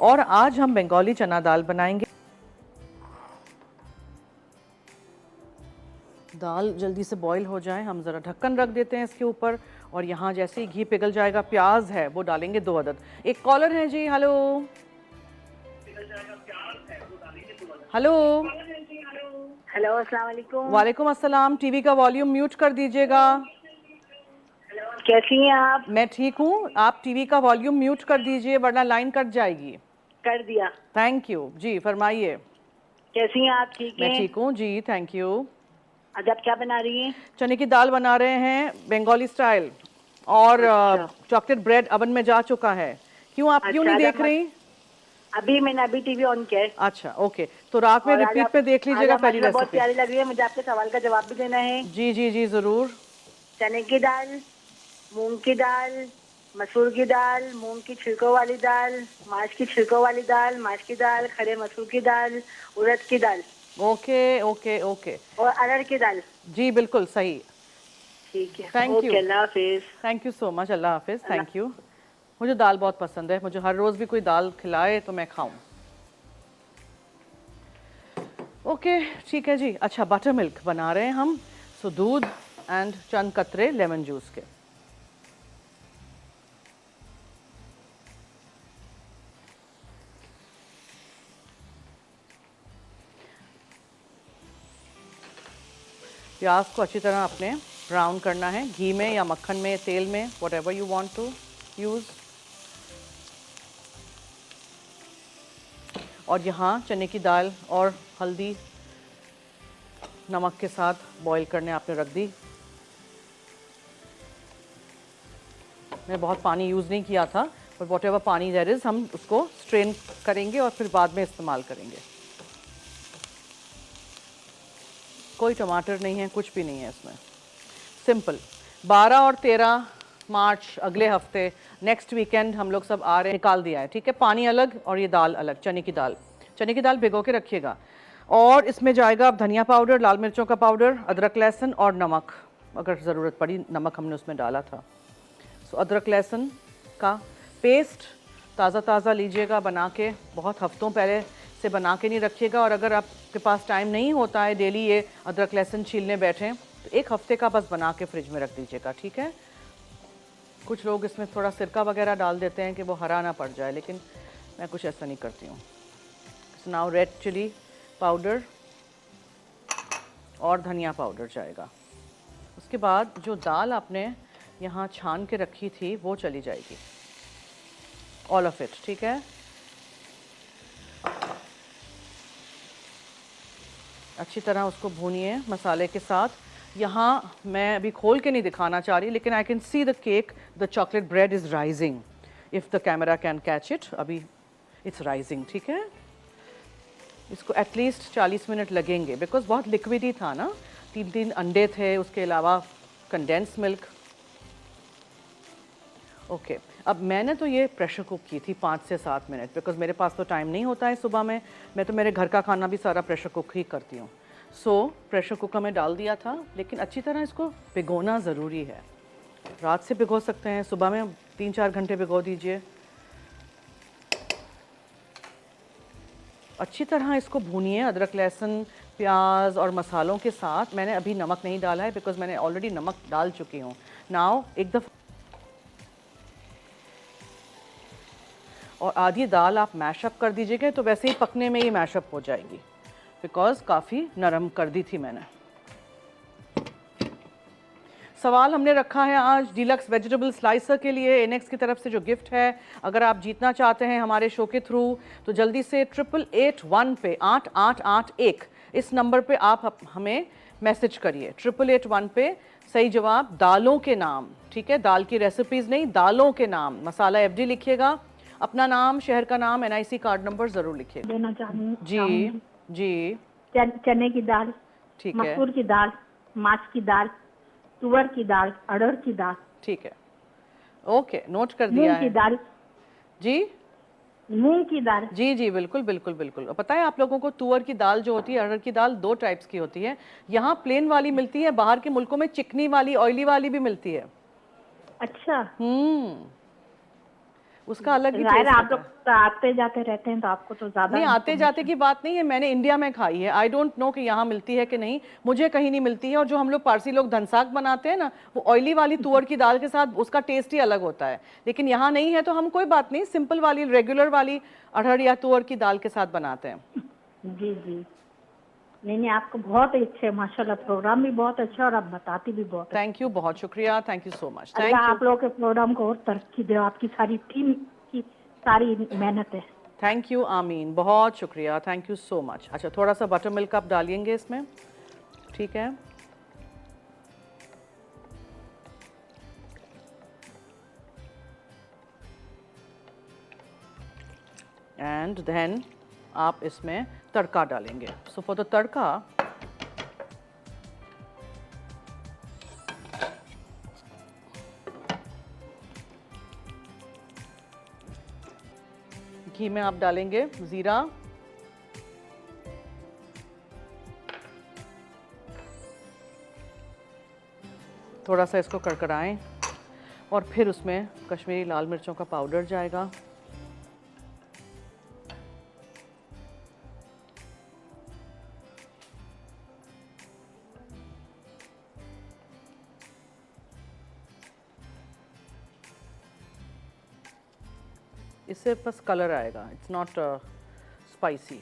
और आज हम बंगाली चना दाल बनाएंगे। दाल जल्दी से बॉईल हो जाए, हम ज़रा ढक्कन रख देते हैं इसके ऊपर। और यहाँ जैसे ही घी पिघल जाएगा, प्याज है वो डालेंगे 2 अदद। एक कॉलर है जी, हेलो हेलो। हेलो, अस्सलाम वालेकुम। वालेकुम अस्सलाम। टीवी का वॉल्यूम म्यूट कर दीजिएगा। कैसी हैं आप? मैं ठीक हूँ, आप टीवी का वॉल्यूम म्यूट कर दीजिए वरना लाइन कट जाएगी। कर दिया। थैंक यू जी, फरमाइए। कैसी हैं आप? ठीक मैं हैं। ठीक हूँ जी, थैंक यू। आज आप क्या बना रही हैं? चने की दाल बना रहे हैं बंगाली स्टाइल। और अच्छा। चॉकलेट ब्रेड अवन में जा चुका है। क्यों, आप क्यों नहीं आज देख रही? मैंने टीवी ऑन किया है। अच्छा ओके, तो रात में और रिपीट पे देख लीजिएगा पहली माशाल्लाह बहुत रेसिपी। प्यारी लग रही है। मुझे आपके सवाल का जवाब भी देना है। जी जी जी ज़रूर। चने की दाल, मूंग की दाल, मसूर की दाल, मूंग की छिलकों वाली दाल, माश की छिलकों वाली दाल, माश की दाल, खड़े मसूर की दाल, उड़द की दाल ओके ओके ओके। और अरहर की दाल। जी बिल्कुल सही। ठीक है, थैंक यू, ओके, अल्लाह हाफिज। थैंक यू सो मच, अल्लाह हाफिज़, थैंक यू। मुझे दाल बहुत पसंद है, मुझे हर रोज़ भी कोई दाल खिलाए तो मैं खाऊं। ओके ठीक है जी। अच्छा, बटर मिल्क बना रहे हैं हम, सो दूध एंड चंद कतरे लेमन जूस के। प्याज को अच्छी तरह आपने ब्राउन करना है, घी में या मक्खन में, तेल में, whatever you want to use. और यहाँ चने की दाल और हल्दी नमक के साथ बॉईल करने आपने रख दी। मैं बहुत पानी यूज़ नहीं किया था, पर वॉट एवर पानी देयर इज़ हम उसको स्ट्रेन करेंगे और फिर बाद में इस्तेमाल करेंगे। कोई टमाटर नहीं है, कुछ भी नहीं है इसमें, सिंपल। 12 और 13 मार्च अगले हफ्ते, नेक्स्ट वीकेंड हम लोग सब आ रहे हैं। निकाल दिया है, ठीक है, पानी अलग और ये दाल अलग। चने की दाल भिगो के रखिएगा। और इसमें जाएगा अब धनिया पाउडर, लाल मिर्चों का पाउडर, अदरक लहसुन और नमक, अगर ज़रूरत पड़ी नमक हमने उसमें डाला था। सो अदरक लहसुन का पेस्ट ताज़ा लीजिएगा बना के, बहुत हफ्तों पहले से बना के नहीं रखिएगा। और अगर आपके पास टाइम नहीं होता है डेली ये अदरक लहसुन छीलने बैठें, तो 1 हफ्ते का बस बना के फ्रिज में रख दीजिएगा, ठीक है। कुछ लोग इसमें थोड़ा सिरका वगैरह डाल देते हैं कि वो हरा ना पड़ जाए, लेकिन मैं कुछ ऐसा नहीं करती हूँ। नाउ रेड चिली पाउडर और धनिया पाउडर जाएगा। उसके बाद जो दाल आपने यहाँ छान के रखी थी वो चली जाएगी, ऑल ऑफ इट, ठीक है। अच्छी तरह उसको भूनिए मसाले के साथ। यहाँ मैं अभी खोल के नहीं दिखाना चाह रही, लेकिन I can see the cake, the chocolate bread is rising, if the camera can catch it. अभी इट्स राइजिंग, ठीक है। इसको एटलीस्ट 40 मिनट लगेंगे, बिकॉज बहुत लिक्विडी था ना, 3 अंडे थे, उसके अलावा कंडेंस मिल्क। ओके, अब मैंने तो ये प्रेशर कुक की थी 5 से 7 मिनट, बिकॉज मेरे पास तो टाइम नहीं होता है सुबह में। मैं तो मेरे घर का खाना भी सारा प्रेशर कुक ही करती हूँ। सो प्रेशर कुकर में डाल दिया था, लेकिन अच्छी तरह इसको भिगोना ज़रूरी है। रात से भिगो सकते हैं, सुबह में 3-4 घंटे भिगो दीजिए। अच्छी तरह इसको भूनिए अदरक लहसुन प्याज और मसालों के साथ। मैंने अभी नमक नहीं डाला है, बिकॉज मैंने ऑलरेडी नमक डाल चुकी हूँ। नाउ एक दफ़ा और आधी दाल आप मैशअप कर दीजिएगा, तो वैसे ही पकने में ही मैशअप हो जाएगी, बिकॉज काफ़ी नरम कर दी थी मैंने। सवाल हमने रखा है आज डीलक्स वेजिटेबल स्लाइसर के लिए, एनेक्स की तरफ से जो गिफ्ट है। अगर आप जीतना चाहते हैं हमारे शो के थ्रू, तो जल्दी से 8881 पे 8881 इस नंबर पे आप हमें मैसेज करिए। 8881 पे सही जवाब दालों के नाम, ठीक है, दाल की रेसिपीज़ नहीं, दालों के नाम। मसाला FD लिखिएगा, अपना नाम, शहर का नाम, NIC कार्ड नंबर ज़रूर लिखिएगा। देना जी जी चने की दाल, ठीक है, मसूर की दाल, माछ की दाल, तुअर की दाल, अरहर की दाल, ठीक है, ओके, नोट कर दिया मूंग की है दाल, जी। मूंग की दाल। जी जी बिल्कुल बिल्कुल बिल्कुल। और पता है आप लोगों को, तुअर की दाल जो होती है, अरहर की दाल 2 टाइप्स की होती है। यहाँ प्लेन वाली मिलती है, बाहर के मुल्कों में चिकनी वाली, ऑयली वाली भी मिलती है। अच्छा। उसका अलग ही जाहिर टेस्ट है आप होता लोग है। तो आते जाते रहते हैं तो आपको तो ज्यादा नहीं, आते जाते की बात नहीं है, मैंने इंडिया में खाई है, आई डोंट नो कि यहाँ मिलती है कि नहीं, मुझे कहीं नहीं मिलती है। और जो हम लोग पारसी लोग धनसाग बनाते हैं ना, वो ऑयली वाली तुअर की दाल के साथ उसका टेस्ट ही अलग होता है, लेकिन यहाँ नहीं है तो हम कोई बात नहीं, सिंपल वाली रेगुलर वाली अरहर या तुअर की दाल के साथ बनाते हैं। जी जी। नहीं नहीं, आपको बहुत अच्छे माशाल्लाह, प्रोग्राम भी बहुत अच्छा और आप बताती भी बहुत अच्छा। थैंक यू, बहुत शुक्रिया, thank you so much, Allah thank you. आप लोगों के प्रोग्राम को और तरक्की दे, आपकी सारी टीम की सारी मेहनत है। थैंक यू आमीन, बहुत शुक्रिया, थैंक यू सो मच। अच्छा, थोड़ा सा बटर मिल्क आप डालिएंगे इसमें, ठीक है। एंड देन आप इसमें तड़का डालेंगे। सो फॉर द तड़का घी में आप डालेंगे ज़ीरा, थोड़ा सा इसको कड़कड़ाएं और फिर उसमें कश्मीरी लाल मिर्चों का पाउडर जाएगा, इससे बस कलर आएगा, इट्स नॉट स्पाइसी।